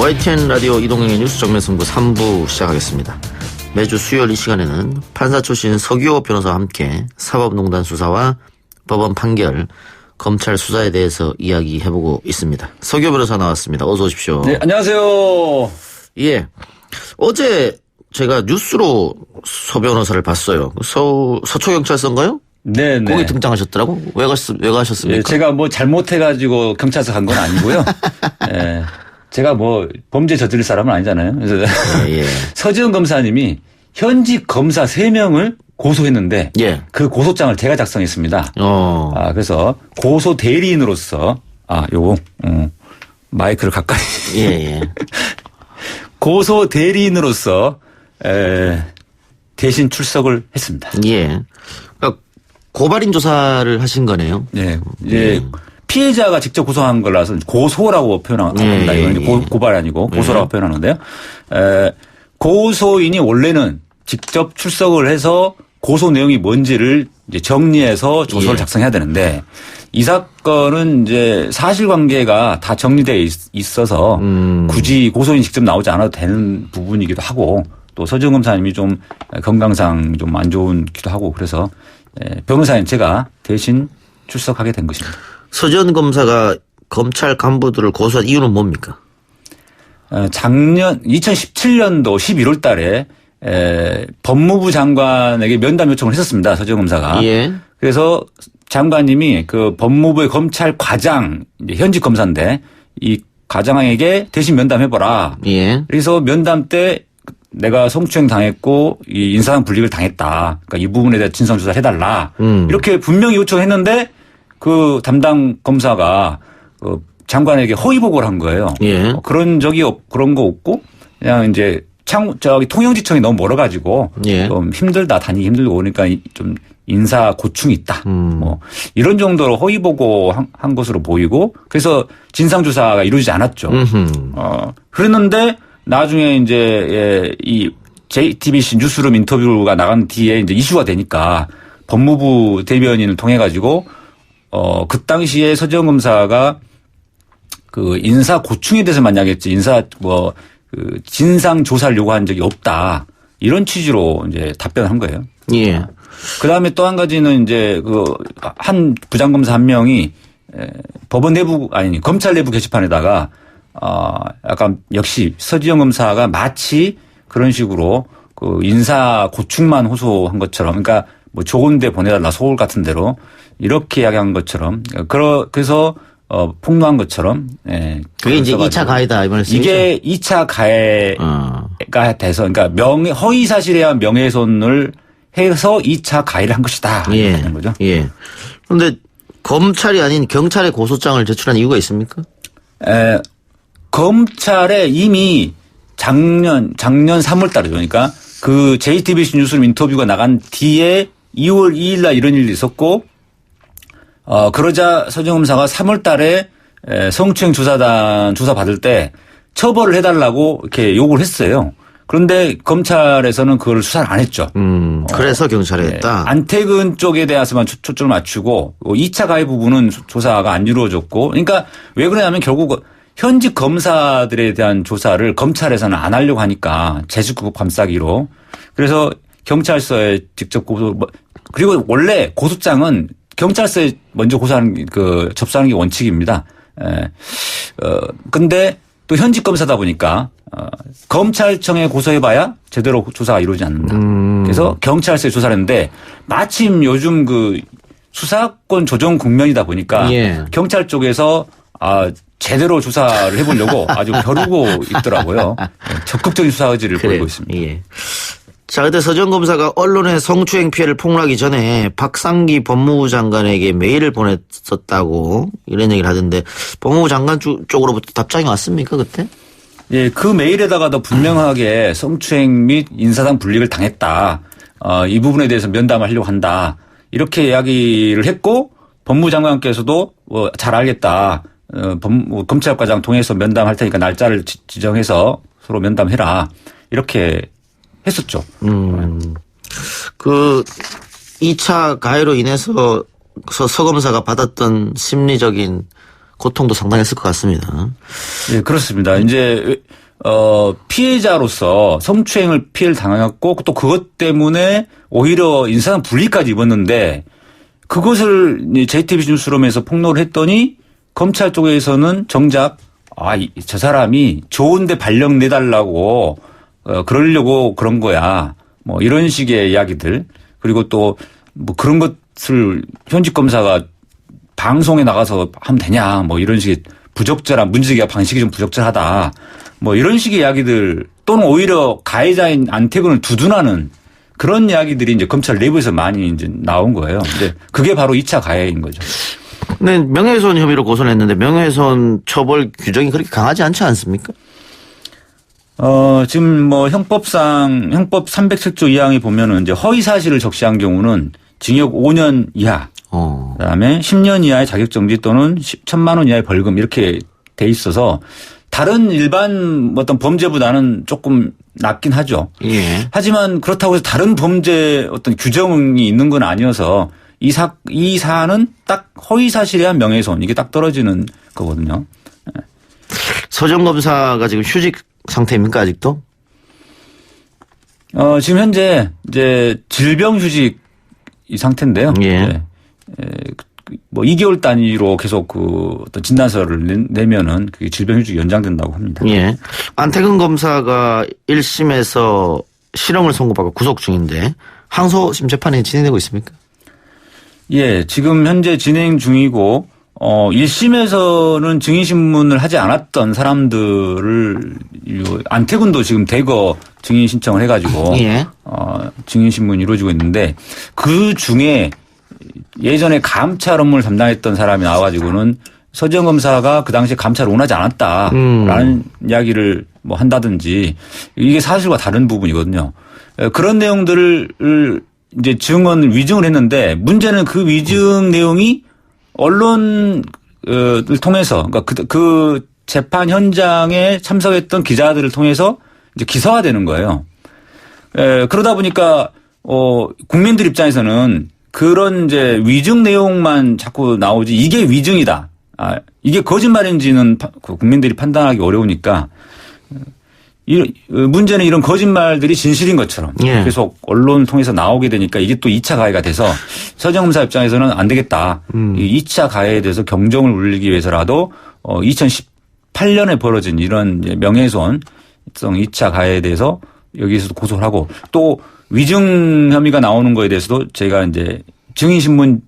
YTN 라디오 이동영의 뉴스 정면 승부 3부 시작하겠습니다. 매주 수요일 이 시간에는 판사 출신 서기호 변호사와 함께 사법농단 수사와 법원 판결, 검찰 수사에 대해서 이야기해보고 있습니다. 서기호 변호사 나왔습니다. 어서 오십시오. 네, 안녕하세요. 예. 어제 제가 뉴스로 서 변호사를 봤어요. 서초경찰서인가요? 네, 네. 거기 등장하셨더라고. 왜 가셨습니까? 예, 제가 뭐 잘못해가지고 경찰서 간 건 아니고요. 예. 제가 뭐 범죄 저지를 사람은 아니잖아요. 그래서 예. 서지현 검사님이 현직 검사 3명을 고소했는데 예. 그 고소장을 제가 작성했습니다. 그래서 고소 대리인으로서 요거 마이크를 가까이 예. 고소 대리인으로서 대신 출석을 했습니다. 예. 그러니까 고발인 조사를 하신 거네요. 네. 이제 피해자가 직접 고소한 거라서 고소라고 표현합니다. 이건 고발 아니고 고소라고 표현하는데요. 고소인이 원래는 직접 출석을 해서 고소 내용이 뭔지를 이제 정리해서 조서를 작성해야 되는데 이 사건은 이제 사실관계가 다 정리되어 있어서 굳이 고소인이 직접 나오지 않아도 되는 부분이기도 하고 또 서지현 검사님이 좀 건강상 좀 안 좋기도 하고 그래서 변호사인 제가 대신 출석하게 된 것입니다. 서지현 검사가 검찰 간부들을 고소한 이유는 뭡니까? 작년 2017년도 11월 달에 법무부 장관에게 면담 요청을 했었습니다. 서지현 검사가. 예. 그래서 장관님이 그 법무부의 검찰 과장, 이제 현직 검사인데 이 과장에게 대신 면담해보라. 예. 그래서 면담 때 내가 성추행 당했고 이 인사상 불이익을 당했다. 그러니까 이 부분에 대해 진상조사를 해달라. 이렇게 분명히 요청했는데 그 담당 검사가 그 장관에게 허위 보고를 한 거예요. 예. 그런 그런 거 없고 그냥 이제 통영지청이 너무 멀어가지고 좀 힘들다 다니기 힘들고 그러니까 좀 인사 고충이 있다. 뭐 이런 정도로 허위 보고 한 것으로 보이고 그래서 진상조사가 이루어지지 않았죠. 그랬는데 나중에 이제 이 JTBC 뉴스룸 인터뷰가 나간 뒤에 이제 이슈가 되니까 법무부 대변인을 통해 가지고 그 당시에 서지현 검사가 그 인사 고충에 대해서 만나겠지 그 진상 조사를 요구한 적이 없다 이런 취지로 이제 답변을 한 거예요. 예. 그 다음에 또 한 가지는 이제 그 한 부장검사 한 명이 검찰 내부 게시판에다가 약간 역시 서지현 검사가 마치 그런 식으로 그 인사 고충만 호소한 것처럼 그러니까 뭐 좋은 데 보내달라 서울 같은 데로 이렇게 이야기한 것처럼 그래서 폭로한 것처럼 그게 이제 2차 가해다 이 말씀이죠? 이게 2차 가해가 돼서 그러니까 허위 사실에 의한 명예훼손을 해서 2차 가해를 한 것이다 하는 거죠. 예. 그런데 검찰이 아닌 경찰에 고소장을 제출한 이유가 있습니까? 검찰에 이미 작년 3월 달에 그러니까 그 JTBC 뉴스룸 인터뷰가 나간 뒤에 2월 2일 날 이런 일이 있었고 그러자 서지현 검사가 3월 달에 성추행 조사단 조사 받을 때 처벌을 해달라고 이렇게 요구를 했어요. 그런데 검찰에서는 그걸 수사를 안 했죠. 그래서 경찰에 했다. 안태근 쪽에 대해서만 초점을 맞추고 2차 가해 부분은 조사가 안 이루어졌고 그러니까 왜 그러냐면 결국 현직 검사들에 대한 조사를 검찰에서는 안 하려고 하니까 제식구 감싸기로 그래서 경찰서에 직접 그리고 원래 고소장은 경찰서에 먼저 접수하는 게 원칙입니다. 근데 또 현직 검사다 보니까 검찰청에 고소해봐야 제대로 조사가 이루어지지 않는다. 그래서 경찰서에 조사를 했는데 마침 요즘 그 수사권 조정 국면이다 보니까 경찰 쪽에서 제대로 조사를 해보려고 아주 벼르고 있더라고요. 적극적인 수사 의지를 보이고 있습니다. 예. 자, 그때 서지현 검사가 언론에 성추행 피해를 폭로하기 전에 박상기 법무부 장관에게 메일을 보냈었다고 이런 얘기를 하던데 법무부 장관 쪽으로부터 답장이 왔습니까 그때? 예, 그 메일에다가도 분명하게 성추행 및 인사상 불이익을 당했다. 이 부분에 대해서 면담을 하려고 한다. 이렇게 이야기를 했고 법무부 장관께서도 잘 알겠다. 검찰과장 통해서 면담할 테니까 날짜를 지정해서 서로 면담해라. 이렇게 했었죠. 그 2차 가해로 인해서 서 검사가 받았던 심리적인 고통도 상당했을 것 같습니다. 예, 그렇습니다. 이제 피해자로서 성추행을 피해를 당했고 또 그것 때문에 오히려 인사상 분리까지 입었는데 그것을 JTBC 뉴스룸에서 폭로를 했더니 검찰 쪽에서는 정작 저 사람이 좋은데 발령 내달라고 그러려고 그런 거야. 뭐 이런 식의 이야기들 그리고 또 뭐 그런 것을 현직 검사가 방송에 나가서 하면 되냐 뭐 이런 식의 부적절한 문제제기가 방식이 좀 부적절하다. 뭐 이런 식의 이야기들 또는 오히려 가해자인 안태근을 두둔하는 그런 이야기들이 이제 검찰 내부에서 많이 이제 나온 거예요. 근데 그게 바로 2차 가해인 거죠. 네, 명예훼손 혐의로 고소를 했는데 명예훼손 처벌 규정이 그렇게 강하지 않지 않습니까? 지금 뭐 형법 307조 2항에 보면은 이제 허위 사실을 적시한 경우는 징역 5년 이하, 그다음에 10년 이하의 자격정지 또는 1,000만 원 이하의 벌금 이렇게 돼 있어서 다른 일반 어떤 범죄보다는 조금 낮긴 하죠. 예. 하지만 그렇다고 해서 다른 범죄 어떤 규정이 있는 건 아니어서 이 사안은 딱 허위 사실에 의한 명예훼손 이게 딱 떨어지는 거거든요. 서정 검사가 지금 휴직 상태입니까 아직도? 지금 현재 이제 질병휴직 이 상태인데요. 예. 뭐 2개월 단위로 계속 그 어떤 진단서를 내면은 그게 질병휴직이 연장된다고 합니다. 예. 안태근 검사가 1심에서 실형을 선고받고 구속 중인데 항소심 재판이 진행되고 있습니까? 예, 지금 현재 진행 중이고 1심에서는 증인신문을 하지 않았던 사람들을 안태근도 지금 대거 증인 신청을 해가지고 예. 증인신문이 이루어지고 있는데 그 중에 예전에 감찰 업무를 담당했던 사람이 나와가지고는 서지현 검사가 그 당시에 감찰을 원하지 않았다라는 이야기를 뭐 한다든지 이게 사실과 다른 부분이거든요. 그런 내용들을 이제 증언을 위증을 했는데 문제는 그 위증 내용이 언론을 통해서 그러니까 그 재판 현장에 참석했던 기자들을 통해서 이제 기사화되는 거예요. 그러다 보니까 국민들 입장에서는 그런 이제 위증 내용만 자꾸 나오지 이게 위증이다. 이게 거짓말인지는 국민들이 판단하기 어려우니까 문제는 이런 거짓말들이 진실인 것처럼 예. 계속 언론을 통해서 나오게 되니까 이게 또 2차 가해가 돼서 서정 검사 입장에서는 안 되겠다. 이 2차 가해에 대해서 경종을 울리기 위해서라도 2018년에 벌어진 이런 명예훼손성 2차 가해에 대해서 여기에서도 고소를 하고 또 위증 혐의가 나오는 거에 대해서도 제가 이제 증인신문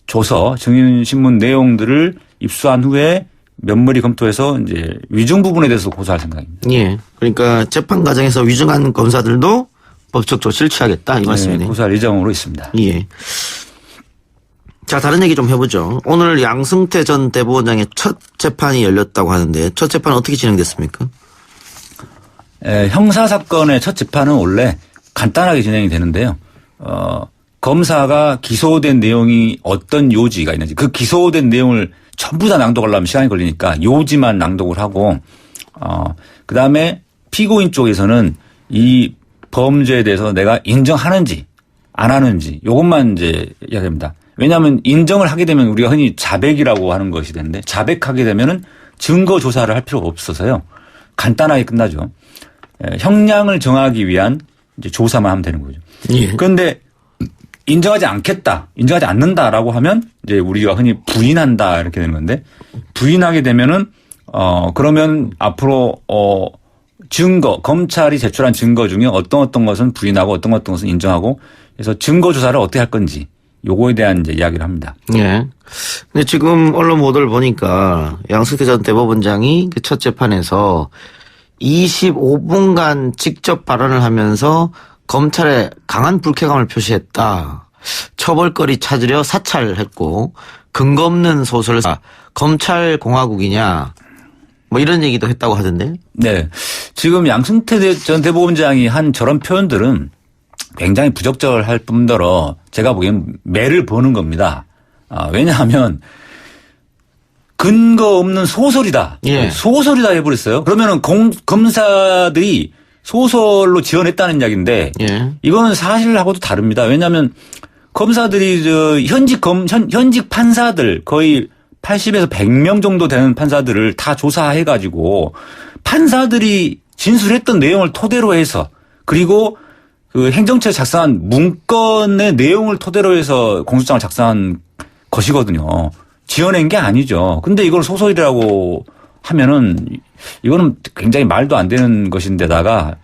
조서, 증인신문 내용들을 입수한 후에 면밀히 검토해서 이제 위증 부분에 대해서 고소할 생각입니다. 예. 그러니까 재판 과정에서 위증한 검사들도 법적 조치를 취하겠다 이 말씀이네요. 네, 고소할 예정으로 있습니다. 예. 자, 다른 얘기 좀 해보죠. 오늘 양승태 전 대법원장의 첫 재판이 열렸다고 하는데 첫 재판은 어떻게 진행됐습니까? 형사 사건의 첫 재판은 원래 간단하게 진행이 되는데요. 검사가 기소된 내용이 어떤 요지가 있는지 그 기소된 내용을 전부 다 낭독을 하려면 시간이 걸리니까 요지만 낭독을 하고 그다음에 피고인 쪽에서는 이 범죄에 대해서 내가 인정하는지 안 하는지 이것만 이제 이야기합니다. 왜냐하면 인정을 하게 되면 우리가 흔히 자백이라고 하는 것이 되는데 자백하게 되면은 증거 조사를 할 필요가 없어서요. 간단하게 끝나죠. 형량을 정하기 위한 이제 조사만 하면 되는 거죠. 예. 그런데 인정하지 않겠다, 인정하지 않는다라고 하면 이제 우리가 흔히 부인한다 이렇게 되는 건데 부인하게 되면은 그러면 앞으로 증거 검찰이 제출한 증거 중에 어떤 것은 부인하고 어떤 것은 인정하고 그래서 증거 조사를 어떻게 할 건지 요거에 대한 이제 이야기를 합니다. 예. 근데 지금 언론 보도를 보니까 양승태 전 대법원장이 그 첫 재판에서 25분간 직접 발언을 하면서 검찰에 강한 불쾌감을 표시했다. 처벌거리 찾으려 사찰했고 근거 없는 소설을 검찰 공화국이냐 뭐 이런 얘기도 했다고 하던데. 네. 지금 양승태 전 대법원장이 한 저런 표현들은 굉장히 부적절할 뿐더러 제가 보기엔 매를 보는 겁니다. 왜냐하면 근거 없는 소설이다. 예. 소설이다 해버렸어요. 그러면은 검사들이 소설로 지어냈다는 이야기인데 예. 이거는 사실하고도 다릅니다. 왜냐하면 검사들이 현직 판사들 거의 80에서 100명 정도 되는 판사들을 다 조사해가지고 판사들이 진술했던 내용을 토대로 해서 그리고 그 행정처에 작성한 문건의 내용을 토대로 해서 공소장을 작성한 것이거든요. 지어낸 게 아니죠. 근데 이걸 소설이라고 하면은 이거는 굉장히 말도 안 되는 것인데다가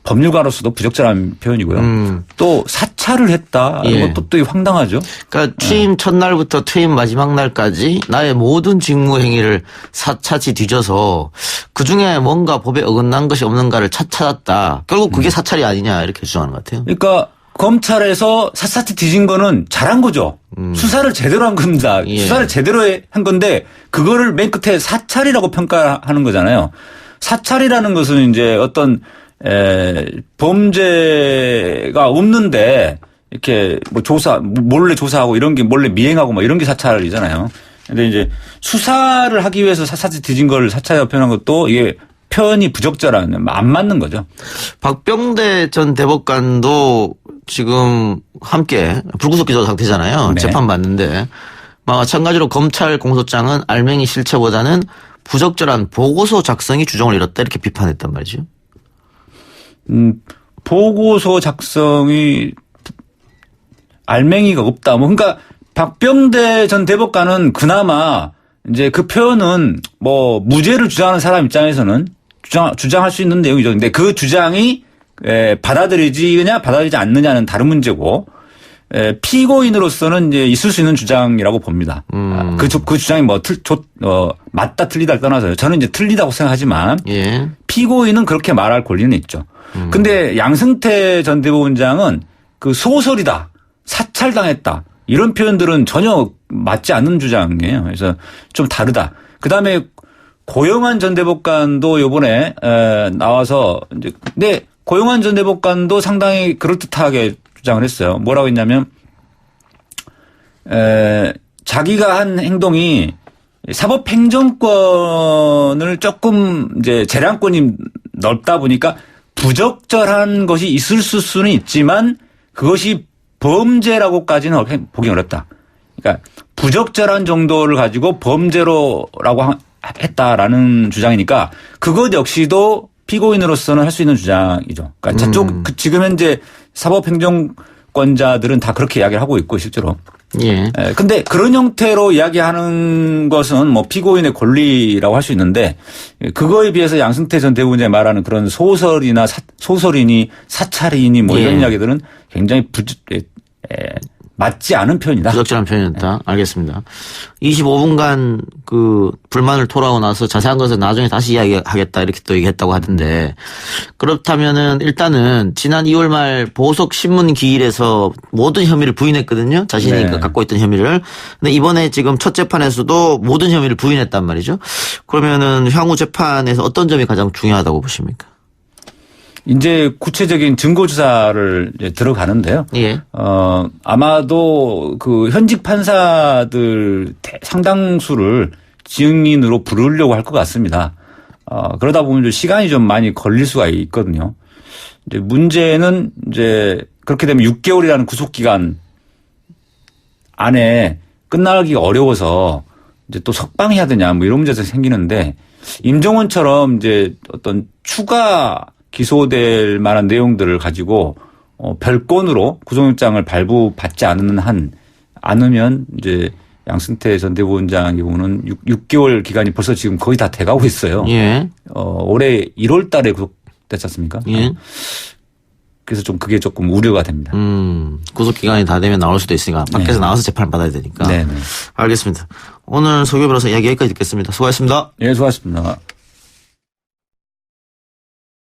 법률가로서도 부적절한 표현이고요. 또 사찰을 했다. 이런 것도 또 황당하죠. 그러니까 취임 첫날부터 퇴임 마지막 날까지 나의 모든 직무 행위를 사차치 뒤져서 그중에 뭔가 법에 어긋난 것이 없는가를 찾았다. 결국 그게 사찰이 아니냐 이렇게 주장하는 것 같아요. 그러니까 검찰에서 샅샅이 뒤진 거는 잘한 거죠. 수사를 제대로 한 겁니다. 수사를 제대로 한 건데 그거를 맨 끝에 사찰이라고 평가하는 거잖아요. 사찰이라는 것은 이제 어떤 범죄가 없는데 이렇게 뭐 몰래 조사하고 이런 게 몰래 미행하고 뭐 이런 게 사찰이잖아요. 근데 이제 수사를 하기 위해서 샅샅이 뒤진 걸 사찰이라고 표현한 것도 이게 표현이 부적절한, 안 맞는 거죠. 박병대 전 대법관도 지금 함께 불구속 기소 상태잖아요. 네. 재판 받는데 마찬가지로 검찰 공소장은 알맹이 실체보다는 부적절한 보고서 작성이 주종을 잃었다 이렇게 비판했단 말이죠. 보고서 작성이 알맹이가 없다. 뭐 그러니까 박병대 전 대법관은 그나마 이제 그 표현은 뭐 무죄를 주장하는 사람 입장에서는 주장할 수 있는 내용이죠. 근데 그 주장이 받아들이느냐 받아들이지 않느냐는 다른 문제고 피고인으로서는 이제 있을 수 있는 주장이라고 봅니다. 그 주장이 맞다 틀리다를 떠나서요. 저는 이제 틀리다고 생각하지만 피고인은 그렇게 말할 권리는 있죠. 근데 양승태 전 대법원장은 그 소설이다, 사찰당했다 이런 표현들은 전혀 맞지 않는 주장이에요. 그래서 좀 다르다. 그다음에 고영한 전 대법관도 이번에 나와서 이제 근데 고영한 전 대법관도 상당히 그럴듯하게 주장을 했어요. 뭐라고 했냐면 자기가 한 행동이 사법행정권을 조금 이제 재량권이 넓다 보니까 부적절한 것이 있을 수는 있지만 그것이 범죄라고까지는 보기 어렵다. 그러니까 부적절한 정도를 가지고 범죄로라고 했다라는 주장이니까 그것 역시도 피고인으로서는 할 수 있는 주장이죠. 그러니까 지금 현재 사법행정권자들은 다 그렇게 이야기를 하고 있고 실제로. 근데 그런 형태로 이야기하는 것은 뭐 피고인의 권리라고 할 수 있는데 그거에 비해서 양승태 전 대법원장이 말하는 그런 소설이나 소설이니 사찰이니 뭐 이런 이야기들은 굉장히 맞지 않은 표현이다. 부적절한 표현이었다. 알겠습니다. 25분간 그 불만을 토로하고 나서 자세한 것은 나중에 다시 이야기하겠다 이렇게 또 얘기했다고 하던데 그렇다면은 일단은 지난 2월 말 보석 신문 기일에서 모든 혐의를 부인했거든요. 자신이 갖고 있던 혐의를. 근데 이번에 지금 첫 재판에서도 모든 혐의를 부인했단 말이죠. 그러면은 향후 재판에서 어떤 점이 가장 중요하다고 보십니까? 이제 구체적인 증거 조사를 이제 들어가는데요. 아마도 그 현직 판사들 상당수를 증인으로 부르려고 할 것 같습니다. 그러다 보면 시간이 좀 많이 걸릴 수가 있거든요. 이제 문제는 이제 그렇게 되면 6개월이라는 구속 기간 안에 끝나기가 어려워서 이제 또 석방해야 되냐 뭐 이런 문제가 생기는데 임종원처럼 이제 어떤 추가 기소될 만한 내용들을 가지고 별건으로 구속영장을 발부받지 않으면 이제 양승태 전 대법원장의 경우는 6개월 기간이 벌써 지금 거의 다 돼가고 있어요. 올해 1월 달에 구속됐지 않습니까? 그래서 좀 그게 조금 우려가 됩니다. 구속 기간이 다 되면 나올 수도 있으니까 밖에서 나와서 재판을 받아야 되니까. 네네. 알겠습니다. 오늘 서기호 변호사 이야기 여기까지 듣겠습니다. 수고하셨습니다. 예, 수고하셨습니다.